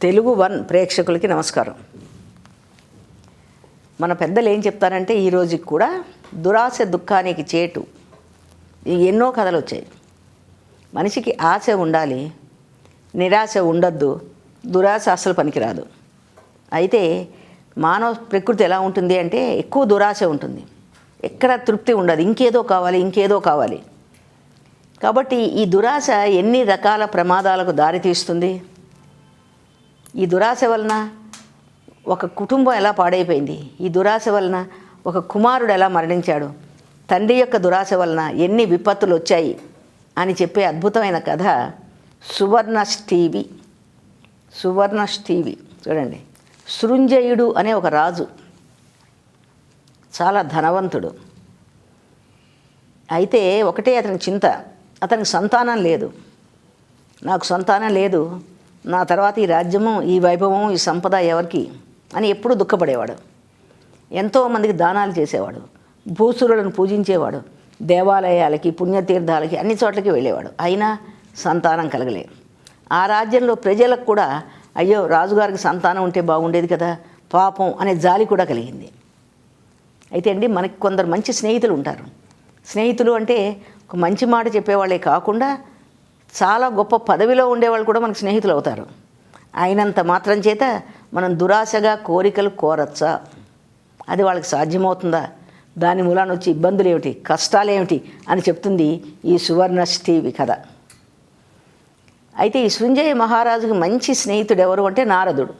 Telugu one ప్రేక్షకులకి నమస్కారం. మన పెద్దలు ఏం చెప్తారంటే ఈ రోజుకి కూడా దురాశ దుఃఖానికి చేటు. ఎన్నో కథలు వచ్చాయి. మనిషికి ఆశ ఉండాలి, నిరాశ ఉండొద్దు, దురాశ అసలు పనికిరాదు. అయితే మానవ ప్రకృతి ఎలా ఉంటుంది అంటే ఎక్కువ దురాశ ఉంటుంది, ఎక్కడ తృప్తి ఉండదు, ఇంకేదో కావాలి ఇంకేదో కావాలి. కాబట్టి ఈ దురాశ ఎన్ని రకాల ప్రమాదాలకు దారితీస్తుంది. ఈ దురాశ వలన ఒక కుటుంబం ఎలా పాడైపోయింది, ఈ దురాశ వలన ఒక కుమారుడు ఎలా మరణించాడు, తండ్రి యొక్క దురాశ వలన ఎన్ని విపత్తులు వచ్చాయి అని చెప్పే అద్భుతమైన కథ సువర్ణష్ఠీవి. సువర్ణష్ఠీవి చూడండి. సృంజయుడు అనే ఒక రాజు, చాలా ధనవంతుడు. అయితే ఒకటే అతనికి చింత, అతనికి సంతానం లేదు. నాకు సంతానం లేదు, నా తర్వాత ఈ రాజ్యము, ఈ వైభవం, ఈ సంపద ఎవరికి అని ఎప్పుడూ దుఃఖపడేవాడు. ఎంతోమందికి దానాలు చేసేవాడు, భూసురులను పూజించేవాడు, దేవాలయాలకి పుణ్యతీర్థాలకి అన్ని చోట్లకి వెళ్ళేవాడు. అయినా సంతానం కలగలే. ఆ రాజ్యంలో ప్రజలకు కూడా అయ్యో రాజుగారికి సంతానం ఉంటే బాగుండేది కదా పాపం అనే జాలి కూడా కలిగింది. అయితే అండి, మనకి కొందరు మంచి స్నేహితులు ఉంటారు. స్నేహితులు అంటే ఒక మంచి మాట చెప్పేవాళ్ళే కాకుండా చాలా గొప్ప పదవిలో ఉండేవాళ్ళు కూడా మనకు స్నేహితులు అవుతారు. అయినంత మాత్రం చేత మనం దురాశగా కోరికలు కోరచ్చా? అది వాళ్ళకి సాధ్యమవుతుందా? దాని మూలాన వచ్చి ఇబ్బందులు ఏమిటి, కష్టాలు ఏమిటి అని చెప్తుంది ఈ సువర్ణష్ఠీవి కథ. అయితే ఈ సృంజయ మహారాజుకి మంచి స్నేహితుడు ఎవరు అంటే నారదుడు.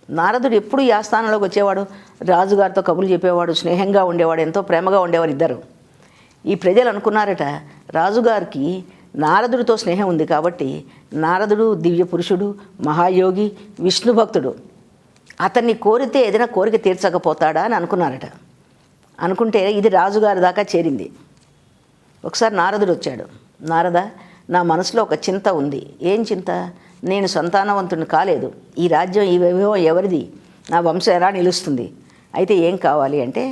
నారదుడు ఎప్పుడు ఈ ఆస్థానంలోకి వచ్చేవాడు, రాజుగారితో కబుర్లు చెప్పేవాడు, స్నేహంగా ఉండేవాడు, ఎంతో ప్రేమగా ఉండేవారు ఇద్దరు. ఈ ప్రజలు అనుకున్నారట, రాజుగారికి నారదుడితో స్నేహం ఉంది కాబట్టి నారదుడు దివ్య పురుషుడు, మహాయోగి, విష్ణు భక్తుడు, అతన్ని కోరితే ఏదైనా కోరిక తీర్చకపోతాడా అని అనుకున్నారట. అనుకుంటే ఇది రాజుగారి దాకా చేరింది. ఒకసారి నారదుడు వచ్చాడు. నారద, నా మనసులో ఒక చింత ఉంది. ఏం చింత? నేను సంతానవంతుని కాలేదు, ఈ రాజ్యం ఈ వైభవం ఎవరిది, నా వంశం ఎలా నిలుస్తుంది? అయితే ఏం కావాలి అంటే,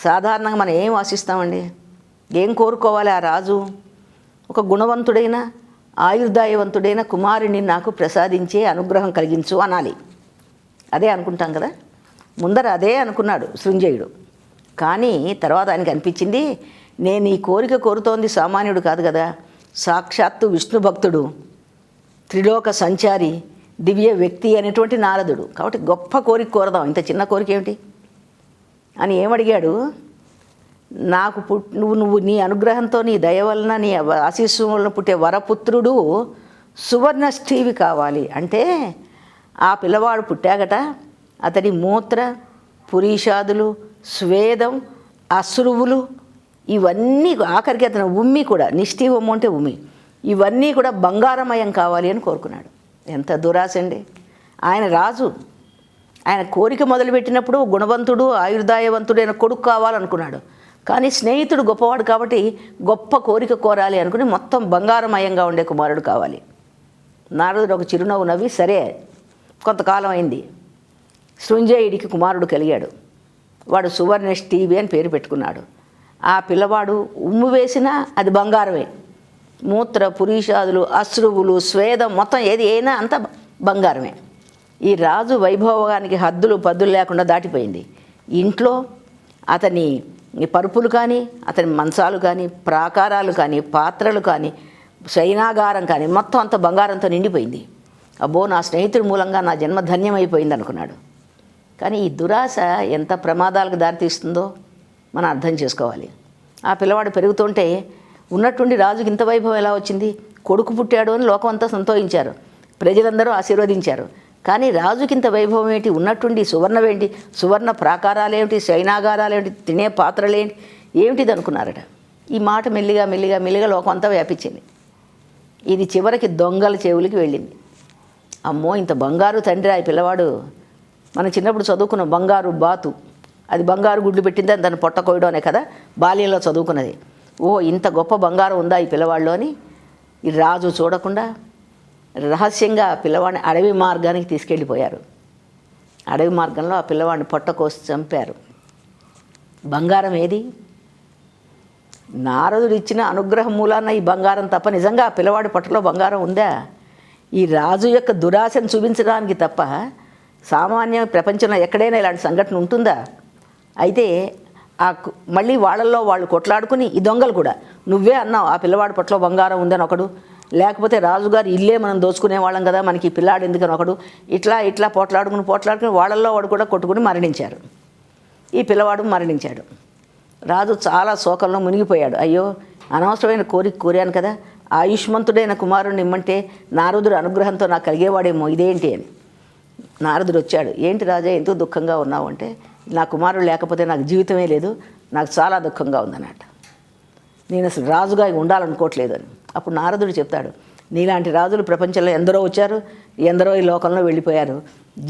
సాధారణంగా మనం ఏం ఆశిస్తామండి, ఏం కోరుకోవాలి? ఆ రాజు ఒక గుణవంతుడైన ఆయుర్దాయవంతుడైన కుమారుని నాకు ప్రసాదించే అనుగ్రహం కలిగించు అనాలి. అదే అనుకుంటాం కదా. ముందర అదే అనుకున్నాడు సృంజయుడు. కానీ తర్వాత ఆయనకు అనిపించింది, నేను ఈ కోరిక కోరుతోంది సామాన్యుడు కాదు కదా, సాక్షాత్తు విష్ణు భక్తుడు, త్రిలోక సంచారి, దివ్య వ్యక్తి అనేటువంటి నారదుడు. కాబట్టి గొప్ప కోరిక కోరదాం, ఇంత చిన్న కోరిక ఏమిటి అని ఏమడిగాడు. నాకు నువ్వు నీ అనుగ్రహంతో, నీ దయ వలన, నీ ఆశీస్సు వలన పుట్టే వరపుత్రుడు సువర్ణష్ఠీవి కావాలి. అంటే ఆ పిల్లవాడు పుట్టాగట, అతడి మూత్ర, పురీషాదులు, స్వేదం, అశ్రువులు ఇవన్నీ, ఆఖరికి అతని ఉమ్మి కూడా, నిష్ఠీవము అంటే ఉమ్మి, ఇవన్నీ కూడా బంగారమయం కావాలి అని కోరుకున్నాడు. ఎంత దురాశ అండి. ఆయన రాజు, ఆయన కోరిక మొదలుపెట్టినప్పుడు గుణవంతుడు ఆయుర్దాయవంతుడైన కొడుకు కావాలనుకున్నాడు. కానీ స్నేహితుడు గొప్పవాడు కాబట్టి గొప్ప కోరిక కోరాలి అనుకుని మొత్తం బంగారమయంగా ఉండే కుమారుడు కావాలి. నారదుడు ఒక చిరునవ్వు నవ్వి, సరే. కొంతకాలం అయింది, సృంజయుడికి కుమారుడు కలిగాడు. వాడు సువర్ణష్ఠీవి అని పేరు పెట్టుకున్నాడు. ఆ పిల్లవాడు ఉమ్ము వేసినా అది బంగారమే. మూత్ర, పురీషాదులు, అశ్రువులు, స్వేదం మొత్తం ఏది అయినా అంత బంగారమే. ఈ రాజు వైభవానికి హద్దులు పద్దులు లేకుండా దాటిపోయింది. ఇంట్లో అతని పరుపులు కానీ, అతని మంచాలు కానీ, ప్రాకారాలు కానీ, పాత్రలు కానీ, శయనాగారం కానీ మొత్తం అంత బంగారంతో నిండిపోయింది. అబ్బో, నా స్నేహితుడి మూలంగా నా జన్మ ధన్యమైపోయింది అనుకున్నాడు. కానీ ఈ దురాశ ఎంత ప్రమాదాలకు దారితీస్తుందో మనం అర్థం చేసుకోవాలి. ఆ పిల్లవాడు పెరుగుతుంటే ఉన్నట్టుండి రాజుకి ఇంత వైభవం ఎలా వచ్చింది? కొడుకు పుట్టాడు అని లోకం అంతా సంతోషించారు, ప్రజలందరూ ఆశీర్వదించారు. కానీ రాజుకి ఇంత వైభవం ఏంటి? ఉన్నట్టుండి సువర్ణమేంటి, సువర్ణ ప్రాకారాలేమిటి, శయనాగారాలేమిటి, తినే పాత్రలేంటి, ఏమిటిది అనుకున్నారట. ఈ మాట మెల్లిగా మెల్లిగా మెల్లిగా లోకం అంతా వ్యాపించింది. ఇది చివరికి దొంగల చెవులకి వెళ్ళింది. అమ్మో, ఇంత బంగారు తండ్రి ఆ పిల్లవాడు. మనం చిన్నప్పుడు చదువుకున్న బంగారు బాతు, అది బంగారు గుడ్లు పెట్టింది, దాన్ని పొట్ట కోయడం అనే కదా బాల్యంలో చదువుకున్నది. ఓ, ఇంత గొప్ప బంగారం ఉందా ఈ పిల్లవాడిలో అని ఈ రాజు చూడకుండా రహస్యంగా ఆ పిల్లవాడిని అడవి మార్గానికి తీసుకెళ్ళిపోయారు. అడవి మార్గంలో ఆ పిల్లవాడిని పొట్ట కోసి చంపారు. బంగారం ఏది? నారదుడు ఇచ్చిన అనుగ్రహం మూలాన ఈ బంగారం తప్ప నిజంగా ఆ పిల్లవాడి పొట్టలో బంగారం ఉందా? ఈ రాజు యొక్క దురాశను చూపించడానికి తప్ప సామాన్య ప్రపంచంలో ఎక్కడైనా ఇలాంటి సంఘటన ఉంటుందా? అయితే మళ్ళీ వాళ్ళల్లో వాళ్ళు కొట్లాడుకుని ఈ దొంగలు కూడా నువ్వే అన్నావు ఆ పిల్లవాడి పట్ల బంగారం ఉందని ఒకడు, లేకపోతే రాజుగారు ఇల్లే మనం దోచుకునే వాళ్ళం కదా మనకి ఈ పిల్లాడు ఎందుకని ఒకడు, ఇట్లా పోట్లాడుకుని వాళ్ళల్లో వాడు కూడా కొట్టుకుని మరణించారు. ఈ పిల్లవాడు మరణించాడు. రాజు చాలా శోకంలో మునిగిపోయాడు. అయ్యో అనవసరమైన కోరిక కోరాను కదా, ఆయుష్మంతుడైన కుమారుడిని ఇమ్మంటే నారదుడు అనుగ్రహంతో నాకు కలిగేవాడేమో ఇదేంటి అని. నారదుడు వచ్చాడు. ఏంటి రాజా ఎందుకు దుఃఖంగా ఉన్నావు అంటే, నా కుమారుడు లేకపోతే నాకు జీవితమే లేదు, నాకు చాలా దుఃఖంగా ఉందన్నట్ట. నేను అసలు రాజుగా ఉండాలనుకోవట్లేదు అని. అప్పుడు నారదుడు చెప్తాడు, నీలాంటి రాజులు ప్రపంచంలో ఎందరో వచ్చారు, ఎందరో ఈ లోకంలో వెళ్ళిపోయారు.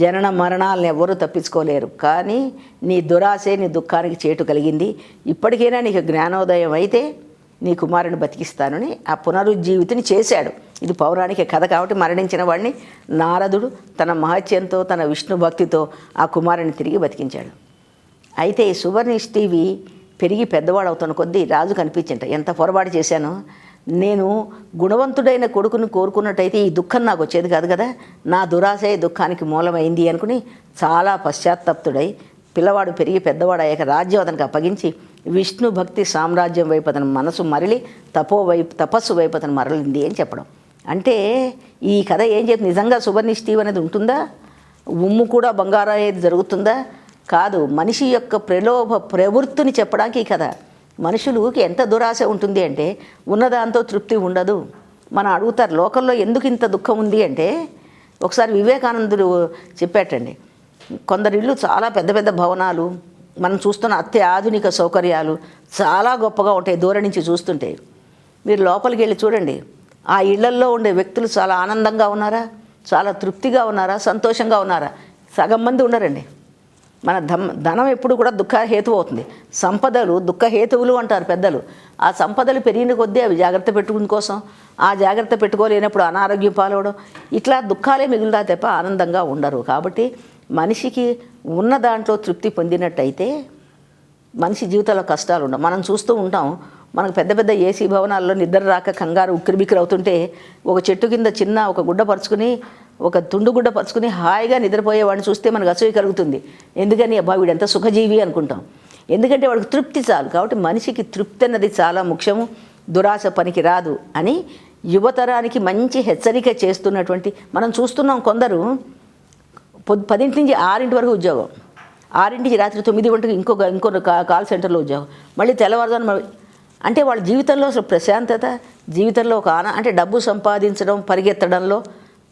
జనన మరణాలను ఎవరూ తప్పించుకోలేరు. కానీ నీ దురాశే నీ దుఃఖానికి చేటు కలిగింది. ఇప్పటికైనా నీకు జ్ఞానోదయం అయితే నీ కుమారుని బతికిస్తానని ఆ పునరుజ్జీవితిని చేశాడు. ఇది పౌరాణిక కథ కాబట్టి మరణించిన వాడిని నారదుడు తన మహత్యంతో తన విష్ణు భక్తితో ఆ కుమారుని తిరిగి బతికించాడు. అయితే ఈ సువర్ణిష్టివి పెరిగి పెద్దవాడు అవుతున్న కొద్దీ రాజు కనిపించింట, ఎంత పొరపాటు చేశాను, నేను గుణవంతుడైన కొడుకుని కోరుకున్నట్టయితే ఈ దుఃఖం నాకు వచ్చేది కాదు కదా, నా దురాశే దుఃఖానికి మూలమైంది అనుకుని చాలా పశ్చాత్తప్తుడై పిల్లవాడు పెరిగి పెద్దవాడు అయ్యాక రాజ్యం అతనికి అప్పగించి విష్ణు భక్తి సామ్రాజ్యం వైపు అతని మనసు మరలి తపస్సు వైపు అతను మరలింది అని చెప్పడం. అంటే ఈ కథ ఏం చెప్తుంది, నిజంగా సువర్ణిష్టి అనేది ఉంటుందా, ఉమ్ము కూడా బంగారం అనేది జరుగుతుందా? కాదు, మనిషి యొక్క ప్రలోభ ప్రవృత్తిని చెప్పడానికి ఈ కథ. మనుషులకి ఎంత దురాశ ఉంటుంది అంటే ఉన్నదాంతో తృప్తి ఉండదు. మనం అడుగుతారు లోకంలో ఎందుకు ఇంత దుఃఖం ఉంది అంటే, ఒకసారి వివేకానందుడు చెప్పాటండి, కొందరి ఇళ్ళు చాలా పెద్ద పెద్ద భవనాలు, మనం చూస్తున్న అత్యాధునిక సౌకర్యాలు చాలా గొప్పగా ఉంటాయి దూరం నుంచి చూస్తుంటే. మీరు లోపలికి వెళ్ళి చూడండి, ఆ ఇళ్లల్లో ఉండే వ్యక్తులు చాలా ఆనందంగా ఉన్నారా, చాలా తృప్తిగా ఉన్నారా, సంతోషంగా ఉన్నారా? సగం మంది ఉన్నారండి. మన ధనం ఎప్పుడు కూడా దుఃఖహేతువు అవుతుంది. సంపదలు దుఃఖహేతువులు అంటారు పెద్దలు. ఆ సంపదలు పెరిగిన కొద్దీ అవి జాగ్రత్త పెట్టుకుని కోసం, ఆ జాగ్రత్త పెట్టుకోలేనప్పుడు అనారోగ్యం పాలవడం, ఇట్లా దుఃఖాలే మిగులుతా తప్ప ఆనందంగా ఉండరు. కాబట్టి మనిషికి ఉన్న దాంట్లో తృప్తి పొందినట్టయితే మనిషి జీవితంలో కష్టాలు ఉండవు. మనం చూస్తూ ఉంటాం, మనకు పెద్ద పెద్ద ఏసీ భవనాల్లో నిద్ర రాక కంగారు ఉక్కిరిబిక్కిరి అవుతుంటే ఒక చెట్టు కింద చిన్న ఒక గుడ్డ పరుచుకుని, ఒక తుండు గుడ్డ పరుచుకుని హాయిగా నిద్రపోయేవాడిని చూస్తే మనకు అసూయ కలుగుతుంది. ఎందుకని అబ్బా వీడు ఎంత సుఖజీవి అనుకుంటాం. ఎందుకంటే వాడికి తృప్తి చాలు. కాబట్టి మనిషికి తృప్తి అన్నది చాలా ముఖ్యము, దురాశ పనికి రాదు అని యువతరానికి మంచి హెచ్చరిక చేస్తున్నటువంటి మనం చూస్తున్నాం. కొందరు 10 నుంచి 6 వరకు ఉద్యోగం, 6 నుంచి రాత్రి 9 గంటలకు ఇంకో కాల్ సెంటర్లో ఉద్యోగం, మళ్ళీ తెల్లవారుజామున. అంటే వాళ్ళ జీవితంలో అసలు ప్రశాంతత, జీవితంలో ఒక అంటే డబ్బు సంపాదించడం పరిగెత్తడంలో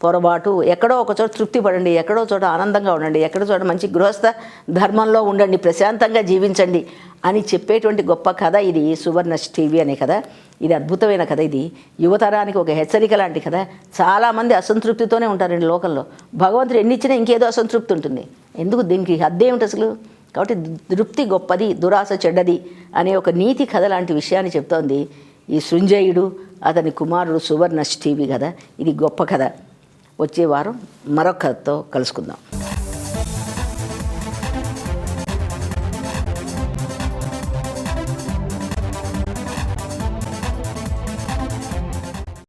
పొరపాటు. ఎక్కడో ఒక చోట తృప్తి పడండి, ఎక్కడో చోట ఆనందంగా ఉండండి, ఎక్కడో చోట మంచి గృహస్థ ధర్మంలో ఉండండి, ప్రశాంతంగా జీవించండి అని చెప్పేటువంటి గొప్ప కథ ఇది సువర్ణిష్టి అనే కథ. ఇది అద్భుతమైన కథ. ఇది యువతరానికి ఒక హెచ్చరిక లాంటి కథ. చాలామంది అసంతృప్తితోనే ఉంటారండి లోకంలో. భగవంతుడు ఎన్ని ఇచ్చినా ఇంకేదో అసంతృప్తి ఉంటుంది. ఎందుకు దీనికి అద్దేమిటి అసలు? కాబట్టి తృప్తి గొప్పది, దురాశ చెడ్డది అనే ఒక నీతి కథ లాంటి విషయాన్ని చెప్తోంది ఈ సృంజయుడు అతని కుమారుడు సువర్ణిష్టి కథ. ఇది గొప్ప కథ. వచ్చే వారం మరొక కథతో కలుసుకుందాం.